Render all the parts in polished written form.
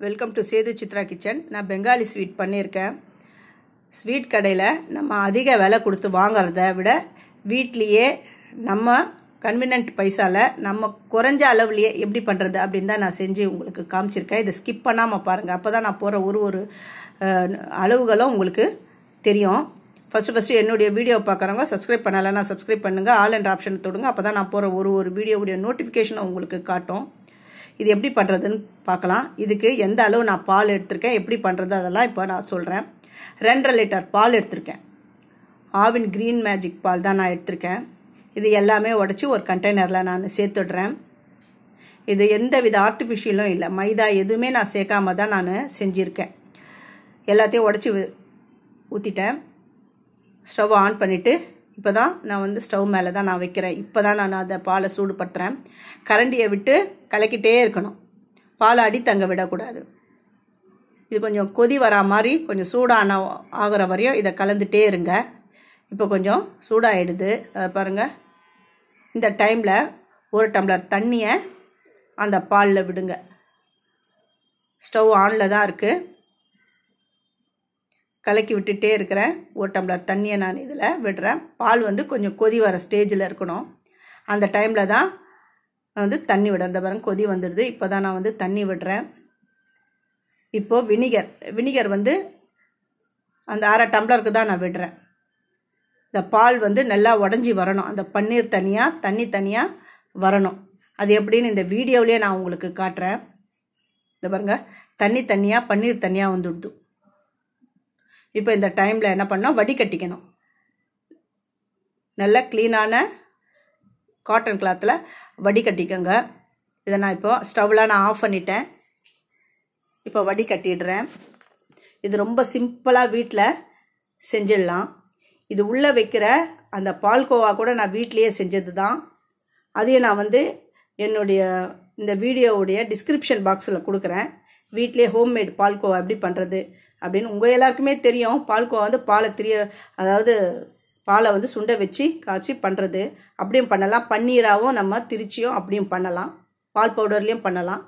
Welcome to Sethu Chitra kitchen. நான் Bengali sweet பண்ணியிருக்கேன். Sweet கடையில் நம்ம அதிக விலை கொடுத்து வாங்குறத விட வீட்லேயே நம்ம கன்வீனியன்ட் பைசாவில் நம்ம குறைஞ்ச அளவுலேயே எப்படி பண்ணுறது அப்படின்னு தான் நான் செஞ்சு உங்களுக்கு காமிச்சிருக்கேன். இதை ஸ்கிப் பண்ணாமல் பாருங்கள். அப்போ தான் நான் போகிற ஒரு அளவுகளும் உங்களுக்கு தெரியும். ஃபஸ்ட்டு என்னுடைய வீடியோ பார்க்குறவங்க சப்ஸ்கிரைப் பண்ணலைன்னா சப்ஸ்கிரைப் பண்ணுங்கள். ஆல் என்ற ஆப்ஷனை தொடுங்க. அப்போ தான் நான் போகிற ஒரு வீடியோவுடைய நோட்டிஃபிகேஷனை உங்களுக்கு காட்டும். இது எப்படி பண்ணுறதுன்னு பார்க்கலாம். இதுக்கு எந்த அளவு நான் பால் எடுத்திருக்கேன், எப்படி பண்ணுறது அதெல்லாம் இப்போ நான் சொல்கிறேன். 2.5 லிட்டர் பால் எடுத்திருக்கேன். ஆவின் க்ரீன் மேஜிக் பால் தான் நான் எடுத்திருக்கேன். இது எல்லாமே உடச்சி ஒரு கண்டெய்னரில் நான் சேர்த்துடுறேன். இது எந்த வித ஆர்டிஃபிஷியலும் இல்லை, மைதா எதுவுமே நான் சேர்க்காம தான் நான் செஞ்சுருக்கேன். எல்லாத்தையும் உடச்சி ஊற்றிட்டேன். ஸ்டவ் ஆன் பண்ணிவிட்டு இப்போ தான் நான் ஸ்டவ் மேலே தான் நான் வைக்கிறேன். இப்போ தான் நான் அதை பாலை சூடுபடுத்துகிறேன். கரண்டியை விட்டு கலக்கிட்டே இருக்கணும். பாலை அடி தங்க விடக்கூடாது. இது கொஞ்சம் கொதி வரா மாதிரி கொஞ்சம் சூடான ஆகிற வரையும் இதை கலந்துட்டே இருங்க. இப்போ கொஞ்சம் சூடாகிடுது பாருங்கள். இந்த டைமில் 1 டம்ளர் தண்ணியை அந்த பாலில் விடுங்க. ஸ்டவ் ஆனில் தான் இருக்குது. கலக்கி விட்டுட்டே இருக்கிறேன். 1 டம்ளர் தண்ணியை நான் இதில் விடுறேன். பால் கொஞ்சம் கொதி வர ஸ்டேஜில் இருக்கணும். அந்த டைமில் தான் தண்ணி விடுறேன். இந்த பாருங்க கொதி வந்துடுது. இப்போ தான் நான் தண்ணி விடுறேன். இப்போது வினிகர் அந்த 1/2 டம்ளருக்கு தான் நான் விடுறேன். இந்த பால் நல்லா உடஞ்சி வரணும். அந்த பன்னீர் தனியாக தண்ணி தனியாக வரணும். அது எப்படின்னு இந்த வீடியோவிலே நான் உங்களுக்கு காட்டுறேன். இந்த பாருங்க தண்ணி தனியாக பன்னீர் தனியாக வந்துடுது. இப்போ இந்த டைமில் என்ன பண்ணோம், வடிகட்டிக்கணும். நல்லா க்ளீனான காட்டன் கிளாத்தில் வடிகட்டிக்கோங்க. இதை நான் இப்போ ஸ்டவ்வில் நான் ஆஃப் பண்ணிட்டேன். இப்போ வடிகட்டிடுறேன். இது ரொம்ப சிம்பிளாக வீட்டில் செஞ்சிடலாம். இது உள்ளே வைக்கிற அந்த பால்கோவா கூட நான் வீட்லேயே செஞ்சது தான். அதையும் நான் என்னுடைய இந்த வீடியோவுடைய டிஸ்கிரிப்ஷன் பாக்ஸில் கொடுக்குறேன். வீட்லேயே ஹோம்மேட் பால்கோவா எப்படி பண்ணுறது அப்படின்னு உங்கள் எல்லாருக்குமே தெரியும். பால்கோவா பாலை சுண்டை வச்சு காய்ச்சி பண்ணுறது அப்படியும் பண்ணலாம். பன்னீராகவும் நம்ம திரிச்சியும் அப்படியும் பண்ணலாம். பால் பவுடர்லேயும் பண்ணலாம்.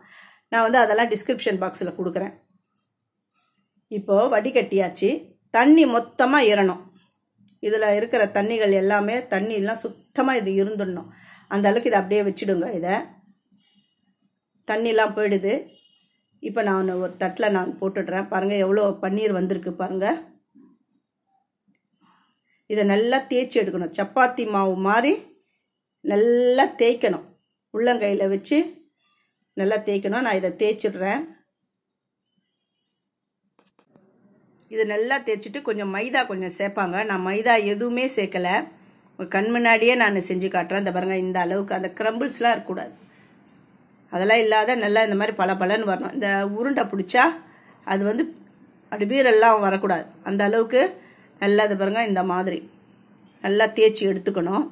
நான் அதெல்லாம் டிஸ்கிரிப்ஷன் பாக்ஸில் கொடுக்குறேன். இப்போது வடிகட்டியாச்சு. தண்ணி மொத்தமாக ஏறணும். இதில் இருக்கிற தண்ணிகள் எல்லாமே தண்ணியெல்லாம் சுத்தமாக இது இருந்துடணும். அந்த அளவுக்கு இதை அப்படியே வச்சுடுங்க. இதை தண்ணிலாம் போயிடுது. இப்போ நான் ஒரு தட்டில் நான் போட்டுடுறேன். பாருங்கள் எவ்வளோ பன்னீர் வந்திருக்கு பாருங்கள். இதை நல்லா தேய்ச்சி எடுக்கணும். சப்பாத்தி மாவு மாதிரி நல்லா தேய்க்கணும். உள்ளங்கையில் வச்சு நல்லா தேய்க்கணும். நான் இதை தேய்ச்சிடுறேன். இது நல்லா தேய்ச்சிட்டு கொஞ்சம் மைதா கொஞ்சம் சேர்ப்பாங்க. நான் மைதா எதுவுமே சேர்க்கலை. கண் முன்னாடியே நான் செஞ்சு காட்டுறேன். இந்த பாருங்கள் இந்த அளவுக்கு அந்த கிரம்பிள்ஸ்லாம் இருக்கக்கூடாது. அதெல்லாம் இல்லாத நல்லா இந்த மாதிரி பலன்னு வரணும். இந்த உருண்டை பிடிச்சா அது அப்படி வீரெல்லாம் வரக்கூடாது. அந்த அளவுக்கு நல்லா இது பாருங்கள் இந்த மாதிரி நல்லா தேய்ச்சி எடுத்துக்கணும்.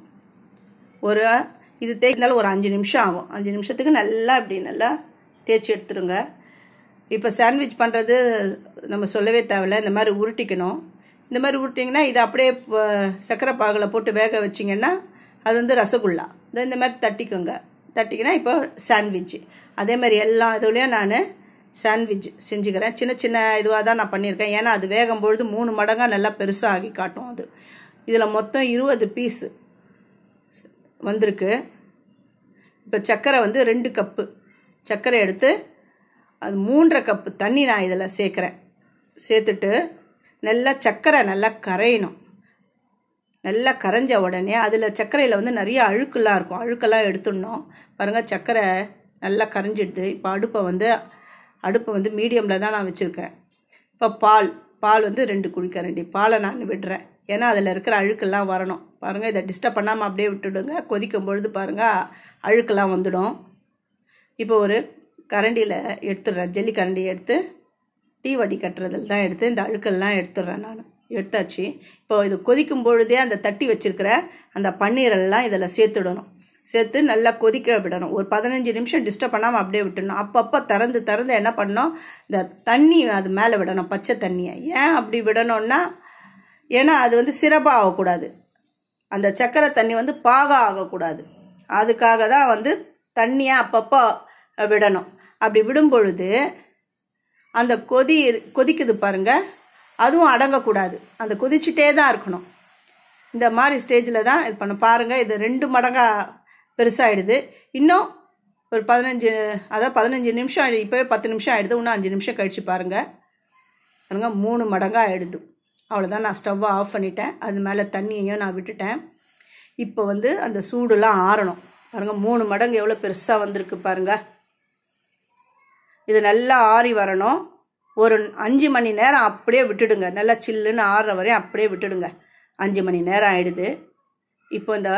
இது தேய்ச்சினாலும் ஒரு 5 நிமிஷம் ஆகும். 5 நிமிஷத்துக்கு நல்லா இப்படி நல்லா தேய்ச்சி எடுத்துருங்க. இப்போ சாண்ட்விச் பண்ணுறது நம்ம சொல்லவே தேவையில்ல. இந்த மாதிரி உருட்டிக்கணும். இந்த மாதிரி உருட்டிங்கன்னா இதை அப்படியே சர்க்கரை பாகில் போட்டு வேக வச்சிங்கன்னா அது ரசகுல்லா. இந்த மாதிரி தட்டிக்கினா இப்போ சாண்ட்விட்ச். அதே மாதிரி எல்லா இதுலேயும் நான் சாண்ட்விட்ச் செஞ்சுக்கிறேன். சின்ன இதுவாக தான் நான் பண்ணியிருக்கேன். ஏன்னா அது வேகும்பொழுது 3 மடங்காக நல்லா பெருசாக ஆகி காட்டும். அது இதில் மொத்தம் 20 பீஸ் வந்திருக்கு. இப்போ சர்க்கரை 2 கப்பு சர்க்கரை எடுத்து அது 3.5 கப்பு தண்ணி நான் இதில் சேர்க்குறேன். சேர்த்துட்டு நல்லா சர்க்கரை நல்லா கரையணும். நல்லா கரைஞ்ச உடனே அதில் சர்க்கரையில் நிறைய அழுக்கெல்லாம் இருக்கும். அழுக்கெல்லாம் எடுத்துடணும். பாருங்கள் சர்க்கரை நல்லா கரைஞ்சிடுது. இப்போ அடுப்பை மீடியமில் தான் நான் வச்சுருக்கேன். இப்போ பால் 2 குழிக்கரண்டி பாலை நான் விடுறேன். ஏன்னா அதில் இருக்கிற அழுக்கெல்லாம் வரணும். பாருங்கள் இதை டிஸ்டர்ப் பண்ணாமல் அப்படியே விட்டுடுங்க. கொதிக்கும் பொழுது பாருங்கள் அழுக்கெல்லாம் வந்துடும். இப்போ ஒரு கரண்டியில் எடுத்துடுறேன். ஜல்லி கரண்டியை எடுத்து டீ வடி கட்டுறதில் தான் எடுத்து இந்த அழுக்கெல்லாம் எடுத்துடுறேன். நான் எடுத்தாச்சு. இப்போ இது கொதிக்கும் பொழுதே அந்த தட்டி வச்சிருக்கிற அந்த பன்னீரெல்லாம் இதில் சேர்த்துடணும். சேர்த்து நல்லா கொதிக்க விடணும். ஒரு 15 நிமிஷம் டிஸ்டர்ப் பண்ணாமல் அப்படியே விட்டுடணும். அப்பப்போ திறந்து என்ன பண்ணணும், இந்த தண்ணி அது மேலே விடணும். பச்சை தண்ணியை ஏன் அப்படி விடணும்னா, ஏன்னா அது சிரப்பாக ஆகக்கூடாது. அந்த சர்க்கரை தண்ணி பாகம் ஆகக்கூடாது. அதுக்காக தான் தண்ணியை அப்பப்போ விடணும். அப்படி விடும் பொழுது அந்த கொதிக்குது பாருங்க, அதுவும் அடங்கக்கூடாது, அந்த கொதிச்சுட்டே தான் இருக்கணும். இந்த மாதிரி ஸ்டேஜில் தான் இது பண்ண பாருங்க. இது 2 மடங்கா பெருசாகிடுது. இன்னும் ஒரு 15 நிமிஷம் ஆயிடுது. இப்போவே 10 நிமிஷம் ஆகிடுது. இன்னும் 5 நிமிஷம் கழிச்சு பாருங்க 3 மடங்கா ஆகிடுது. அவ்வளோதான். நான் ஸ்டவ்வை ஆஃப் பண்ணிட்டேன். அது மேலே தண்ணியையும் நான் விட்டுட்டேன். இப்போ அந்த சூடுலாம் ஆறணும் பாருங்க. 3 மடங்கு எவ்வளோ பெருசாக வந்திருக்கு பாருங்க. இது நல்லா ஆறி வரணும். ஒரு 5 மணி நேரம் அப்படியே விட்டுடுங்க. நல்லா சில்லுன்னு ஆறுற வரையும் அப்படியே விட்டுடுங்க. 5 மணி நேரம் ஆயிடுது. இப்போ இந்த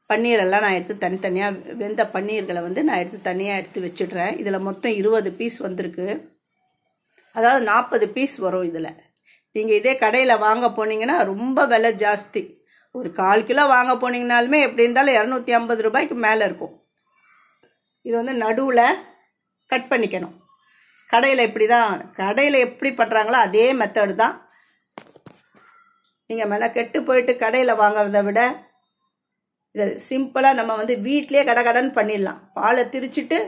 பன்னீரெல்லாம் நான் எடுத்து தனித்தனியாக, வெந்த பன்னீர்களை நான் எடுத்து தனியாக எடுத்து வச்சுடுறேன். இதில் மொத்தம் 20 பீஸ் வந்திருக்கு. அதாவது 40 பீஸ் வரும் இதில். நீங்கள் இதே கடையில் வாங்க போனீங்கன்னா ரொம்ப விலை ஜாஸ்தி. ஒரு 1/4 கிலோ வாங்க போனீங்கனாலுமே எப்படி இருந்தாலும் 250 ரூபாய்க்கு மேலே இருக்கும். இது நடுவில் கட் பண்ணிக்கணும். கடையில் எப்படி பண்ணுறாங்களோ அதே மெத்தடு தான். நீங்கள் மெனக்கெட்டு போயிட்டு கடையில் வாங்குறத விட இதை சிம்பிளாக நம்ம வீட்டிலே கடகடன்னு பண்ணிடலாம். பாலை திரிச்சிட்டு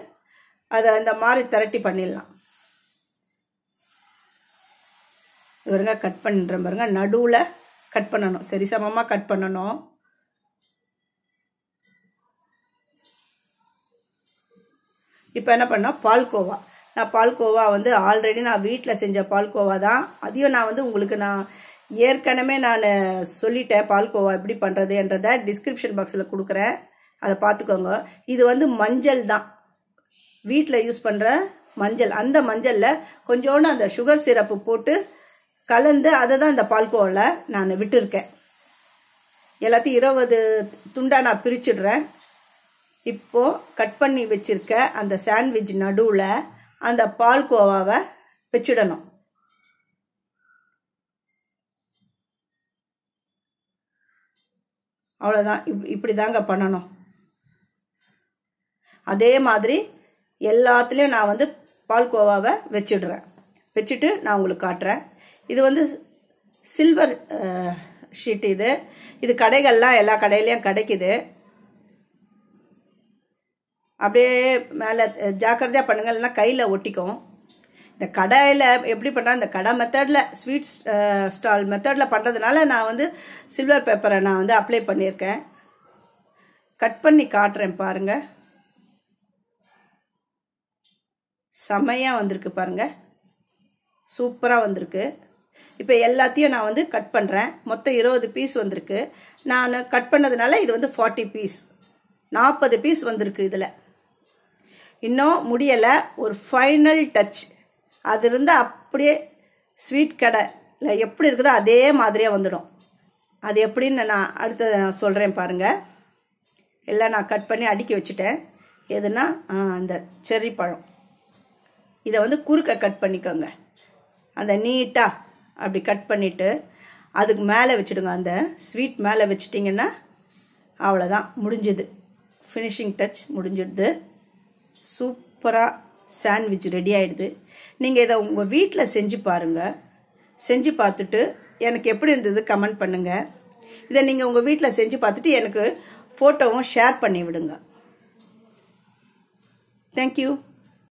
அதை இந்த மாதிரி திரட்டி பண்ணிடலாம். இவருங்க கட் பண்ணுறேன் பாருங்க. நடுவில் கட் பண்ணணும், சரி சமமாக கட் பண்ணணும். இப்போ என்ன பண்ணால் பால்கோவா. நான் பால்கோவா ஆல்ரெடி நான் வீட்டில் செஞ்ச பால்கோவா தான். அதையும் நான் உங்களுக்கு நான் ஏற்கனவே நான் சொல்லிட்டேன் பால்கோவா எப்படி பண்ணுறதுன்றதை. டிஸ்கிரிப்ஷன் பாக்ஸில் கொடுக்குறேன், அதை பார்த்துக்கோங்க. இது மஞ்சள் தான், வீட்டில் யூஸ் பண்ணுற மஞ்சள். அந்த மஞ்சளில் கொஞ்சோண்டு அந்த சுகர் சிரப்பு போட்டு கலந்து அதை தான் இந்த பால்கோவாவில் நான் விட்டுருக்கேன். எல்லாத்தையும் 20 துண்டாக நான் பிரிச்சுடுறேன். இப்போது கட் பண்ணி வச்சுருக்க அந்த சாண்ட்விச் நடுவில் அந்த பால்கோவாவை வச்சிடணும். அவ்வளோதான். இப்படி தாங்க பண்ணணும். அதே மாதிரி எல்லாத்துலேயும் நான் பால்கோவாவை வச்சிடுறேன். வச்சுட்டு நான் உங்களுக்கு காட்டுறேன். இது சில்வர் ஷீட். இது கடைகள்லாம் எல்லா கடையிலையும் கிடைக்குது. அப்படியே மேலே ஜாக்கிரதையாக பண்ணுங்க, இல்லைன்னா கையில் ஒட்டிக்கும். இந்த கடையில் எப்படி பண்ணுறேன், இந்த கடை மெத்தடில், ஸ்வீட் ஸ்டால் மெத்தடில் பண்ணுறதுனால நான் சில்வர் பேப்பரை நான் அப்ளை பண்ணியிருக்கேன். கட் பண்ணி காட்டுறேன் பாருங்க. செமையாக வந்திருக்கு பாருங்க, சூப்பராக வந்திருக்கு. இப்போ எல்லாத்தையும் நான் கட் பண்ணுறேன். மொத்தம் 20 பீஸ் வந்திருக்கு. நான் கட் பண்ணதுனால இது 40 பீஸ், 40 பீஸ் வந்திருக்கு. இதில் இன்னும் முடியலை. ஒரு ஃபைனல் டச் அது இருந்தால் அப்படியே ஸ்வீட் கடையில் எப்படி இருக்குதோ அதே மாதிரியே வந்துடும். அது எப்படின்னு நான் அடுத்தது நான் சொல்கிறேன் பாருங்கள். எல்லாம் நான் கட் பண்ணி அடுக்கி வச்சுட்டேன். எதுனா அந்த செர்ரி பழம், இதை குறுக்க கட் பண்ணிக்கோங்க. அந்த நீட்டாக அப்படி கட் பண்ணிவிட்டு அதுக்கு மேலே வச்சுடுங்க. அந்த ஸ்வீட் மேலே வச்சிட்டிங்கன்னா அவ்வளோதான், முடிஞ்சுது. ஃபினிஷிங் டச் முடிஞ்சிடுது. சூப்பராக சாண்ட்விச் ரெடி ஆகிடுது. நீங்கள் இதை உங்கள் வீட்டில் செஞ்சு பாருங்கள். செஞ்சு பார்த்துட்டு எனக்கு எப்படி இருந்தது கமெண்ட் பண்ணுங்கள். இதை நீங்கள் உங்கள் வீட்டில் செஞ்சு பார்த்துட்டு எனக்கு ஃபோட்டோவும் ஷேர் பண்ணி விடுங்க. தேங்க்யூ.